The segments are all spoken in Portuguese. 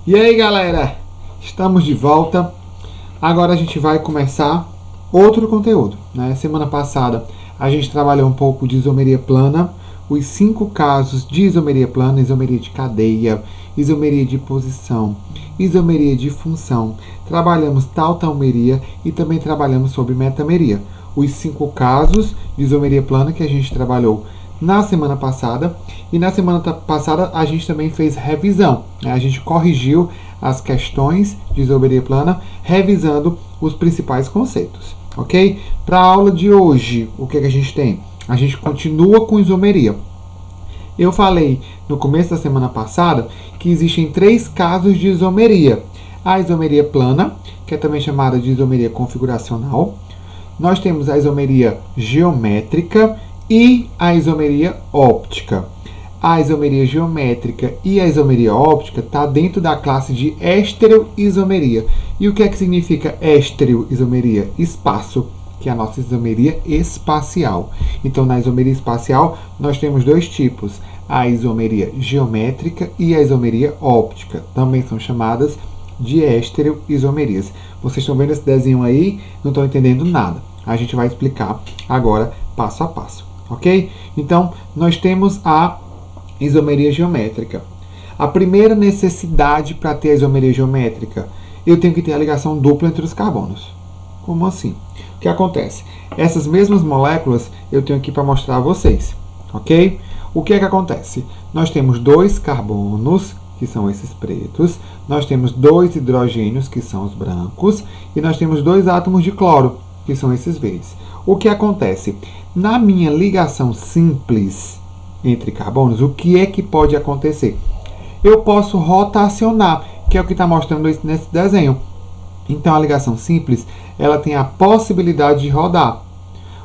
E aí, galera, estamos de volta. Agora a gente vai começar outro conteúdo, né? Semana passada a gente trabalhou um pouco de isomeria plana, os 5 casos de isomeria plana: isomeria de cadeia, isomeria de posição, isomeria de função. Trabalhamos tautomeria e também trabalhamos sobre metameria. Os 5 casos de isomeria plana que a gente trabalhou na semana passada. E na semana passada a gente também fez revisão, né? A gente corrigiu as questões de isomeria plana, revisando os principais conceitos, ok? Para a aula de hoje, o que a gente tem? A gente continua com isomeria. Eu falei no começo da semana passada que existem 3 casos de isomeria. A isomeria plana, que é também chamada de isomeria configuracional. Nós temos a isomeria geométrica e a isomeria óptica. A isomeria geométrica e a isomeria óptica está dentro da classe de estereoisomeria. E o que é que significa estereoisomeria? Espaço, que é a nossa isomeria espacial. Então, na isomeria espacial, nós temos 2 tipos: a isomeria geométrica e a isomeria óptica. Também são chamadas de estereoisomerias. Vocês estão vendo esse desenho aí? Não estão entendendo nada. A gente vai explicar agora passo a passo, ok? Então, nós temos a isomeria geométrica. A primeira necessidade para ter a isomeria geométrica: eu tenho que ter a ligação dupla entre os carbonos. Como assim? O que acontece? Essas mesmas moléculas eu tenho aqui para mostrar a vocês, ok? O que é que acontece? Nós temos 2 carbonos, que são esses pretos, nós temos 2 hidrogênios, que são os brancos, e nós temos 2 átomos de cloro, que são esses verdes. O que acontece? Na minha ligação simples entre carbonos, o que é que pode acontecer? Eu posso rotacionar, que é o que está mostrando nesse desenho. Então, a ligação simples, ela tem a possibilidade de rodar.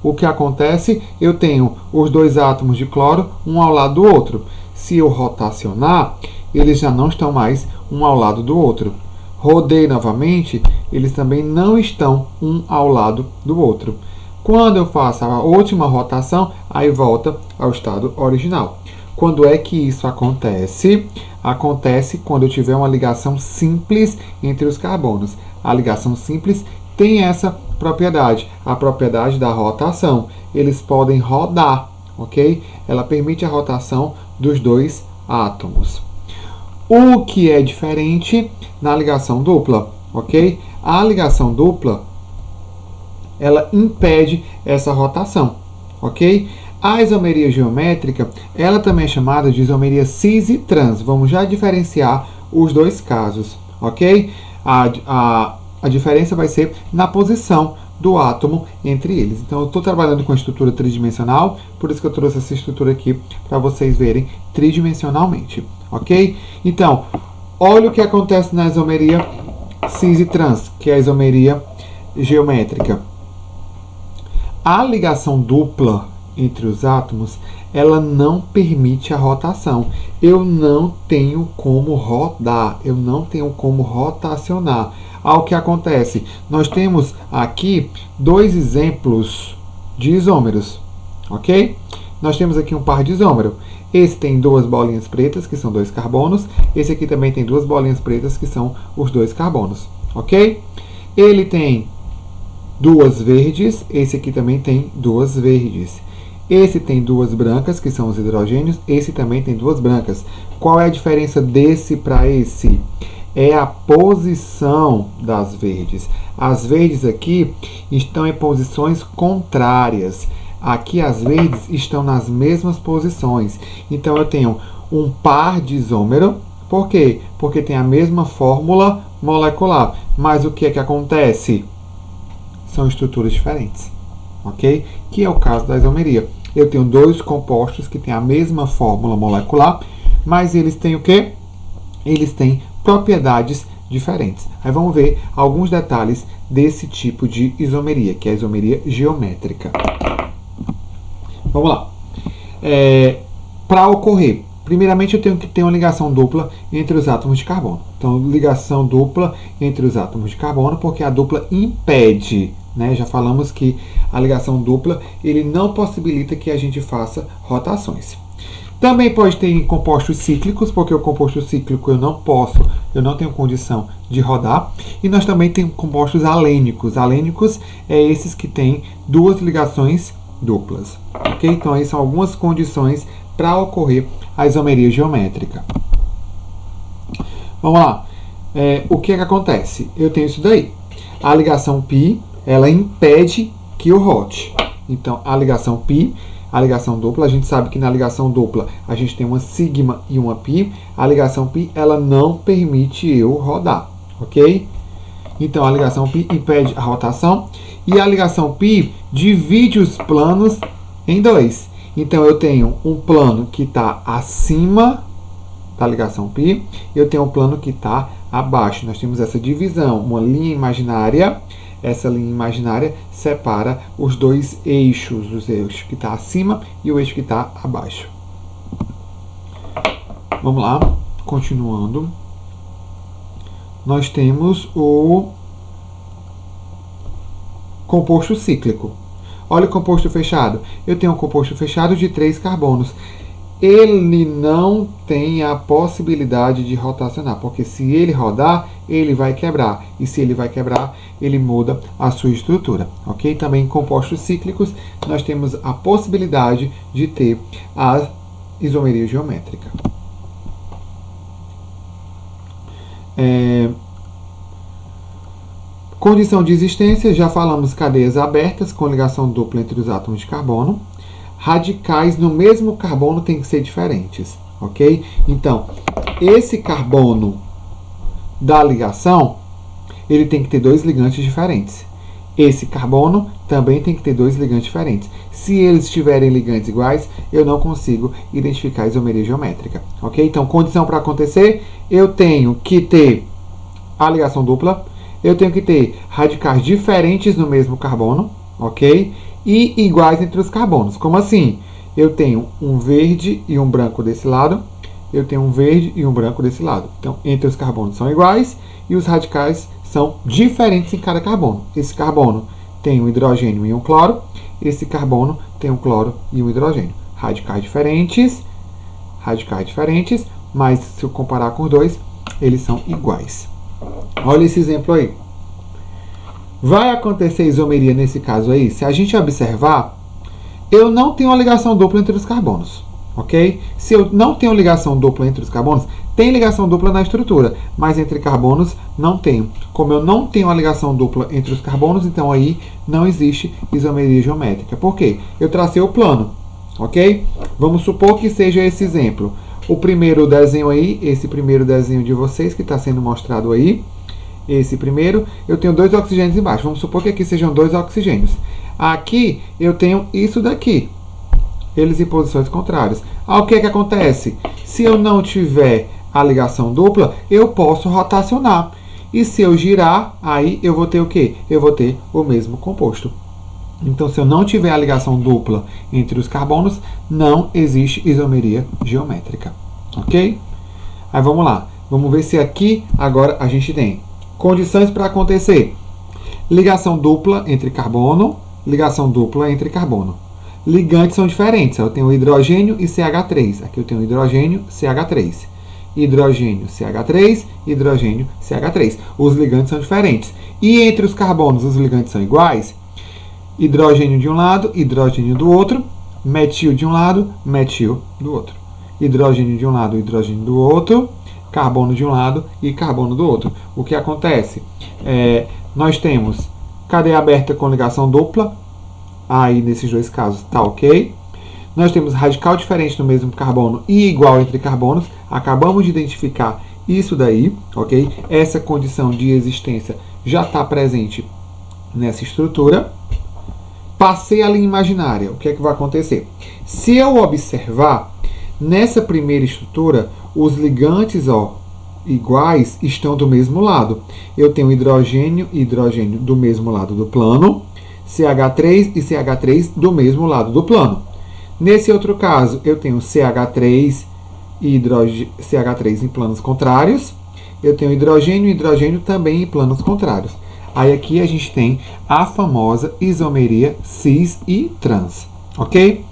O que acontece? Eu tenho os 2 átomos de cloro, um ao lado do outro. Se eu rotacionar, eles já não estão mais um ao lado do outro. Rodei novamente, eles também não estão um ao lado do outro. Quando eu faço a última rotação, aí volta ao estado original. Quando é que isso acontece? Acontece quando eu tiver uma ligação simples entre os carbonos. A ligação simples tem essa propriedade, a propriedade da rotação. Eles podem rodar, ok? Ela permite a rotação dos 2 átomos. O que é diferente na ligação dupla, ok? A ligação dupla, ela impede essa rotação, ok? A isomeria geométrica, ela também é chamada de isomeria cis e trans. Vamos já diferenciar os 2 casos, ok? A diferença vai ser na posição do átomo entre eles. Então, eu estou trabalhando com a estrutura tridimensional, por isso que eu trouxe essa estrutura aqui para vocês verem tridimensionalmente, ok? Então, olha o que acontece na isomeria cis e trans, que é a isomeria geométrica. A ligação dupla entre os átomos, ela não permite a rotação. Eu não tenho como rodar, eu não tenho como rotacionar. Ao que acontece? Nós temos aqui 2 exemplos de isômeros, ok? Nós temos aqui um par de isômero. Esse tem 2 bolinhas pretas, que são 2 carbonos. Esse aqui também tem 2 bolinhas pretas, que são os 2 carbonos, ok? Ele tem 2 verdes, esse aqui também tem 2 verdes. Esse tem 2 brancas, que são os hidrogênios, esse também tem 2 brancas. Qual é a diferença desse para esse? É a posição das verdes. As verdes aqui estão em posições contrárias. Aqui as verdes estão nas mesmas posições. Então eu tenho um par de isômero. Por quê? Porque tem a mesma fórmula molecular. Mas o que é que acontece? São estruturas diferentes, ok? Que é o caso da isomeria. Eu tenho 2 compostos que têm a mesma fórmula molecular, mas eles têm o quê? Eles têm propriedades diferentes. Aí vamos ver alguns detalhes desse tipo de isomeria, que é a isomeria geométrica. Vamos lá. Para ocorrer, primeiramente eu tenho que ter uma ligação dupla entre os átomos de carbono. Então, ligação dupla entre os átomos de carbono, porque a dupla impede, né? Já falamos que a ligação dupla ele não possibilita que a gente faça rotações. Também pode ter em compostos cíclicos, porque o composto cíclico eu não tenho condição de rodar. E nós também temos compostos alênicos. Alênicos é esses que têm duas ligações duplas. Ok? Então, aí são algumas condições para ocorrer a isomeria geométrica. Vamos lá. O que acontece? Eu tenho isso daí. A ligação π, ela impede que eu rode. Então, a ligação dupla, a gente sabe que na ligação dupla a gente tem uma sigma e uma π. A ligação π, ela não permite eu rodar, ok? Então, a ligação π impede a rotação e a ligação π divide os planos em dois. Então, eu tenho um plano que está acima da ligação π e eu tenho um plano que está abaixo. Nós temos essa divisão, uma linha imaginária. Essa linha imaginária separa os dois eixos, os eixos que está acima e o eixo que está abaixo. Vamos lá, continuando. Nós temos o composto cíclico. Olha o composto fechado. Eu tenho um composto fechado de 3 carbonos. Ele não tem a possibilidade de rotacionar, porque se ele rodar, ele vai quebrar. E se ele vai quebrar, ele muda a sua estrutura. Ok? Também em compostos cíclicos, nós temos a possibilidade de ter a isomeria geométrica. Condição de existência, já falamos cadeias abertas com ligação dupla entre os átomos de carbono. Radicais no mesmo carbono têm que ser diferentes, ok? Então, esse carbono da ligação, ele tem que ter 2 ligantes diferentes. Esse carbono também tem que ter 2 ligantes diferentes. Se eles tiverem ligantes iguais, eu não consigo identificar a isomeria geométrica, ok? Então, condição para acontecer, eu tenho que ter a ligação dupla, eu tenho que ter radicais diferentes no mesmo carbono, ok? E iguais entre os carbonos. Como assim? Eu tenho um verde e um branco desse lado. Eu tenho um verde e um branco desse lado. Então, entre os carbonos são iguais e os radicais são diferentes em cada carbono. Esse carbono tem um hidrogênio e um cloro. Esse carbono tem um cloro e um hidrogênio. Radicais diferentes, mas se eu comparar com os dois, eles são iguais. Olha esse exemplo aí. Vai acontecer isomeria nesse caso aí? Se a gente observar, eu não tenho uma ligação dupla entre os carbonos, ok? Se eu não tenho ligação dupla entre os carbonos, tem ligação dupla na estrutura, mas entre carbonos não tenho. Como eu não tenho uma ligação dupla entre os carbonos, então aí não existe isomeria geométrica. Por quê? Eu tracei o plano, ok? Vamos supor que seja esse exemplo. O primeiro desenho aí, esse primeiro desenho de vocês que está sendo mostrado aí, esse primeiro, eu tenho 2 oxigênios embaixo. Vamos supor que aqui sejam 2 oxigênios. Aqui eu tenho isso daqui. Eles em posições contrárias. O que acontece? Se eu não tiver a ligação dupla, eu posso rotacionar. E se eu girar, aí eu vou ter o quê? Eu vou ter o mesmo composto. Então, se eu não tiver a ligação dupla entre os carbonos, não existe isomeria geométrica. Ok? Aí vamos lá. Vamos ver se aqui agora a gente tem condições para acontecer. Ligação dupla entre carbono, ligação dupla entre carbono. Ligantes são diferentes. Eu tenho hidrogênio e CH3. Aqui eu tenho hidrogênio, CH3. Hidrogênio, CH3, hidrogênio, CH3. Os ligantes são diferentes. E entre os carbonos, os ligantes são iguais. Hidrogênio de um lado, hidrogênio do outro. Metil de um lado, metil do outro. Hidrogênio de um lado, hidrogênio do outro. Carbono de um lado e carbono do outro. O que acontece? Nós temos cadeia aberta com ligação dupla. Aí, nesses dois casos, tá ok. Nós temos radical diferente no mesmo carbono e igual entre carbonos. Acabamos de identificar isso daí, ok? Essa condição de existência já está presente nessa estrutura. Passei a linha imaginária. O que é que vai acontecer? Se eu observar, nessa primeira estrutura, os ligantes iguais estão do mesmo lado. Eu tenho hidrogênio e hidrogênio do mesmo lado do plano, CH3 e CH3 do mesmo lado do plano. Nesse outro caso, eu tenho CH3 e CH3 em planos contrários. Eu tenho hidrogênio e hidrogênio também em planos contrários. Aí aqui a gente tem a famosa isomeria cis e trans, ok?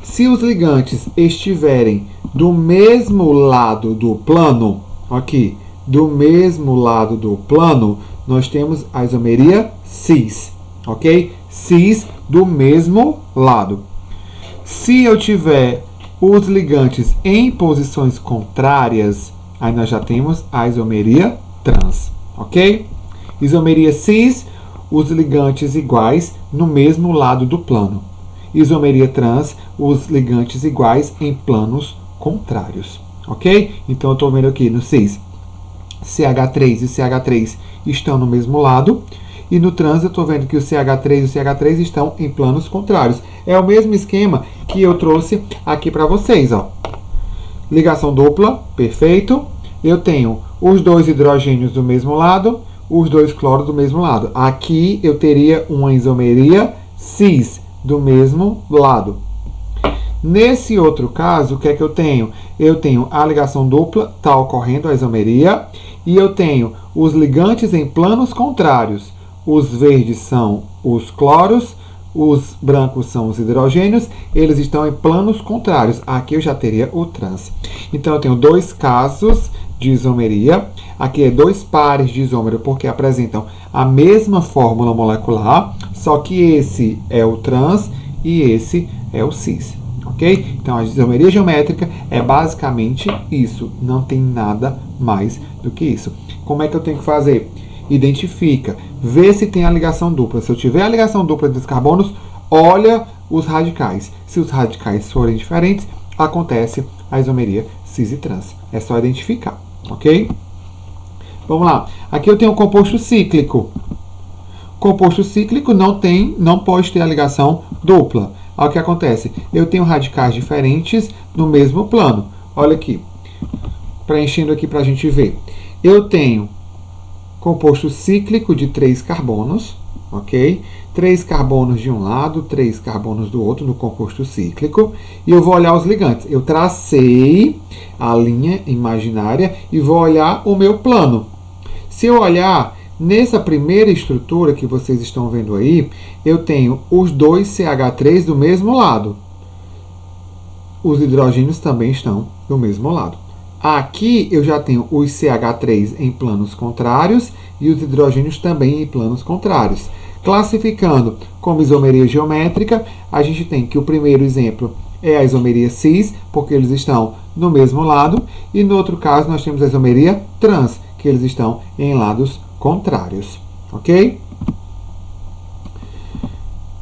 Se os ligantes estiverem do mesmo lado do plano, aqui, do mesmo lado do plano, nós temos a isomeria cis, ok? Cis do mesmo lado. Se eu tiver os ligantes em posições contrárias, aí nós já temos a isomeria trans, ok? Isomeria cis, os ligantes iguais no mesmo lado do plano. Isomeria trans, os ligantes iguais em planos contrários, ok? Então eu estou vendo aqui no cis, CH3 e CH3 estão no mesmo lado, e no trans eu estou vendo que o CH3 e o CH3 estão em planos contrários. É o mesmo esquema que eu trouxe aqui para vocês, ó. Ligação dupla, perfeito. Eu tenho os dois hidrogênios do mesmo lado, os dois cloros do mesmo lado. Aqui eu teria uma isomeria cis do mesmo lado. Nesse outro caso, o que é que eu tenho? Eu tenho a ligação dupla, está ocorrendo a isomeria, e eu tenho os ligantes em planos contrários. Os verdes são os cloros, os brancos são os hidrogênios, eles estão em planos contrários. Aqui eu já teria o trans. Então eu tenho dois casos de isomeria. Aqui é dois pares de isômero, porque apresentam a mesma fórmula molecular, só que esse é o trans e esse é o cis. Ok? Então, a isomeria geométrica é basicamente isso. Não tem nada mais do que isso. Como é que eu tenho que fazer? Identifica. Vê se tem a ligação dupla. Se eu tiver a ligação dupla dos carbonos, olha os radicais. Se os radicais forem diferentes, acontece a isomeria cis e trans. É só identificar. Ok? Vamos lá. Aqui eu tenho o composto cíclico. Composto cíclico não pode ter a ligação dupla. Olha o que acontece. Eu tenho radicais diferentes no mesmo plano. Olha aqui. Preenchendo aqui para a gente ver. Eu tenho composto cíclico de 3 carbonos. Ok? 3 carbonos de um lado, 3 carbonos do outro no composto cíclico. E eu vou olhar os ligantes. Eu tracei a linha imaginária e vou olhar o meu plano. Se eu olhar nessa primeira estrutura que vocês estão vendo aí, eu tenho os dois CH3 do mesmo lado. Os hidrogênios também estão do mesmo lado. Aqui eu já tenho os CH3 em planos contrários e os hidrogênios também em planos contrários. Classificando como isomeria geométrica, a gente tem que o primeiro exemplo é a isomeria cis, porque eles estão no mesmo lado, e no outro caso nós temos a isomeria trans, que eles estão em lados contrários, ok?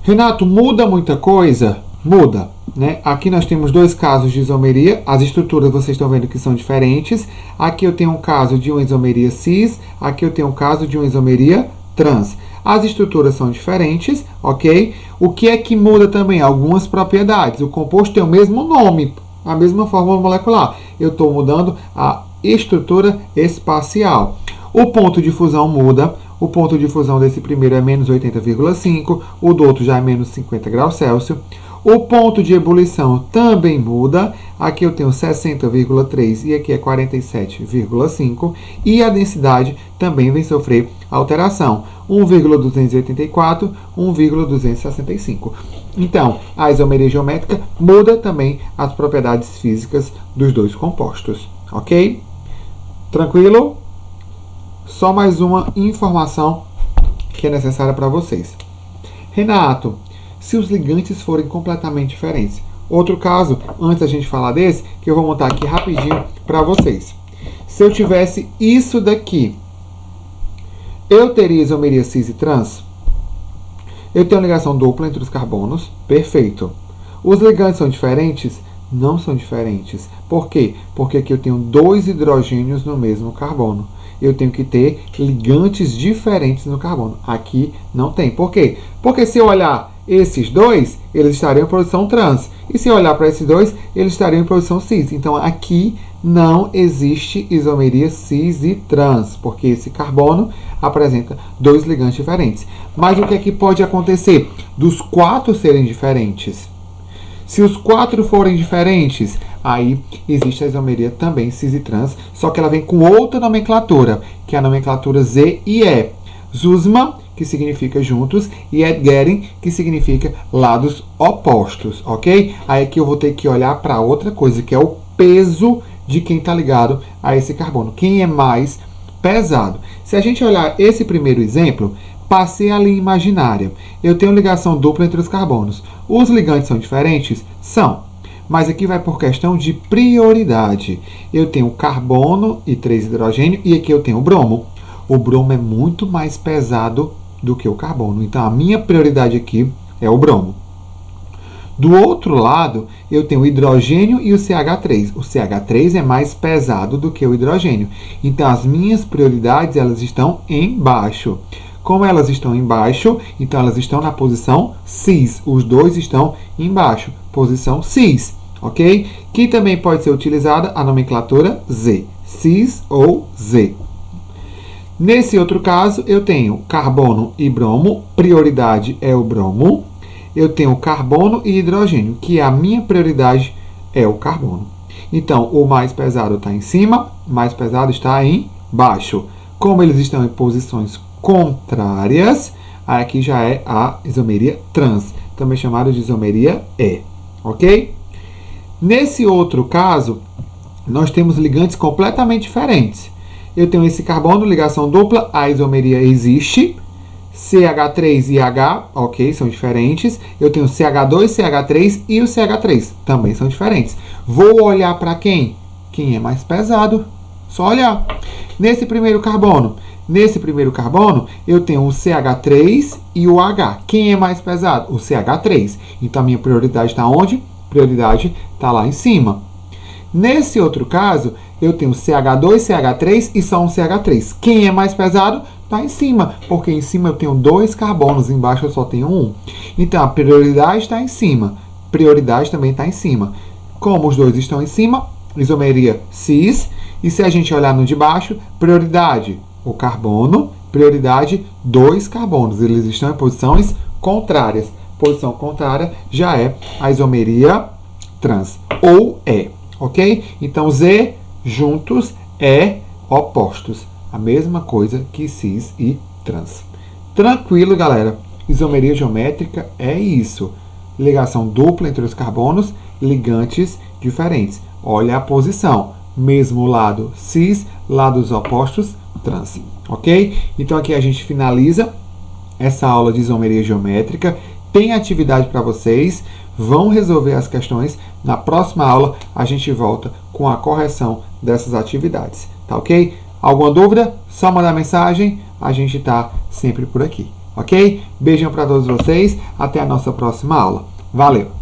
Renato, muda muita coisa? Muda, né? Aqui nós temos dois casos de isomeria, as estruturas vocês estão vendo que são diferentes. Aqui eu tenho um caso de uma isomeria cis, aqui eu tenho um caso de uma isomeria trans. As estruturas são diferentes, ok? O que é que muda também? Algumas propriedades. O composto tem o mesmo nome, a mesma fórmula molecular. Eu estou mudando a estrutura espacial. O ponto de fusão muda. O ponto de fusão desse primeiro é menos 80,5, o do outro já é menos 50 graus Celsius. O ponto de ebulição também muda. Aqui eu tenho 60,3 e aqui é 47,5. E a densidade também vem sofrer alteração. 1,284, 1,265. Então, a isomeria geométrica muda também as propriedades físicas dos dois compostos. Ok? Tranquilo? Só mais uma informação que é necessária para vocês. Renato, se os ligantes forem completamente diferentes. Outro caso, antes da gente falar desse, que eu vou montar aqui rapidinho para vocês. Se eu tivesse isso daqui, eu teria isomeria cis e trans? Eu tenho ligação dupla entre os carbonos, perfeito. Os ligantes são diferentes? Não são diferentes. Por quê? Porque aqui eu tenho dois hidrogênios no mesmo carbono. Eu tenho que ter ligantes diferentes no carbono. Aqui não tem. Por quê? Porque se eu olhar esses dois, eles estariam em posição trans. E se eu olhar para esses dois, eles estariam em posição cis. Então, aqui não existe isomeria cis e trans, porque esse carbono apresenta dois ligantes diferentes. Mas o que é que pode acontecer? Dos 4 serem diferentes. Se os 4 forem diferentes, aí existe a isomeria também cis e trans, só que ela vem com outra nomenclatura, que é a nomenclatura Z e E. Zusman que significa juntos, e Edgering, que significa lados opostos, ok? Aí aqui eu vou ter que olhar para outra coisa, que é o peso de quem está ligado a esse carbono. Quem é mais pesado? Se a gente olhar esse primeiro exemplo, passei a linha imaginária. Eu tenho ligação dupla entre os carbonos. Os ligantes são diferentes? São. Mas aqui vai por questão de prioridade. Eu tenho carbono e 3 hidrogênio, e aqui eu tenho o bromo. O bromo é muito mais pesado do que o carbono. Então, a minha prioridade aqui é o bromo. Do outro lado, eu tenho o hidrogênio e o CH3. O CH3 é mais pesado do que o hidrogênio. Então, as minhas prioridades, elas estão embaixo. Como elas estão embaixo, então elas estão na posição cis. Os dois estão embaixo, posição cis, ok? Que também pode ser utilizada a nomenclatura Z, cis ou Z. Nesse outro caso, eu tenho carbono e bromo, prioridade é o bromo. Eu tenho carbono e hidrogênio, que a minha prioridade é o carbono. Então, o mais pesado está em cima, o mais pesado está embaixo. Como eles estão em posições contrárias, aqui já é a isomeria trans, também chamada de isomeria E, ok? Nesse outro caso, nós temos ligantes completamente diferentes. Eu tenho esse carbono, ligação dupla, a isomeria existe, CH3 e H, ok, são diferentes. Eu tenho CH2, CH3 e o CH3, também são diferentes. Vou olhar para quem? Quem é mais pesado? Só olhar. Nesse primeiro carbono, eu tenho o CH3 e o H. Quem é mais pesado? O CH3. Então, a minha prioridade está onde? Prioridade está lá em cima. Nesse outro caso, eu tenho CH2, CH3 e só um CH3. Quem é mais pesado? Está em cima, porque em cima eu tenho 2 carbonos, embaixo eu só tenho 1. Então, a prioridade está em cima. Prioridade também está em cima. Como os dois estão em cima, isomeria cis. E se a gente olhar no de baixo, prioridade o carbono, prioridade 2 carbonos. Eles estão em posições contrárias. Posição contrária já é a isomeria trans, ou E, ok? Então, Z juntos é opostos. A mesma coisa que cis e trans. Tranquilo, galera? Isomeria geométrica é isso. Ligação dupla entre os carbonos, ligantes diferentes. Olha a posição. Mesmo lado cis, lados opostos trans. Ok? Então aqui a gente finaliza essa aula de isomeria geométrica. Tem atividade para vocês. Vão resolver as questões. Na próxima aula a gente volta com a correção dessas atividades. Tá ok? Alguma dúvida? Só mandar mensagem. A gente está sempre por aqui. Ok? Beijão para todos vocês. Até a nossa próxima aula. Valeu!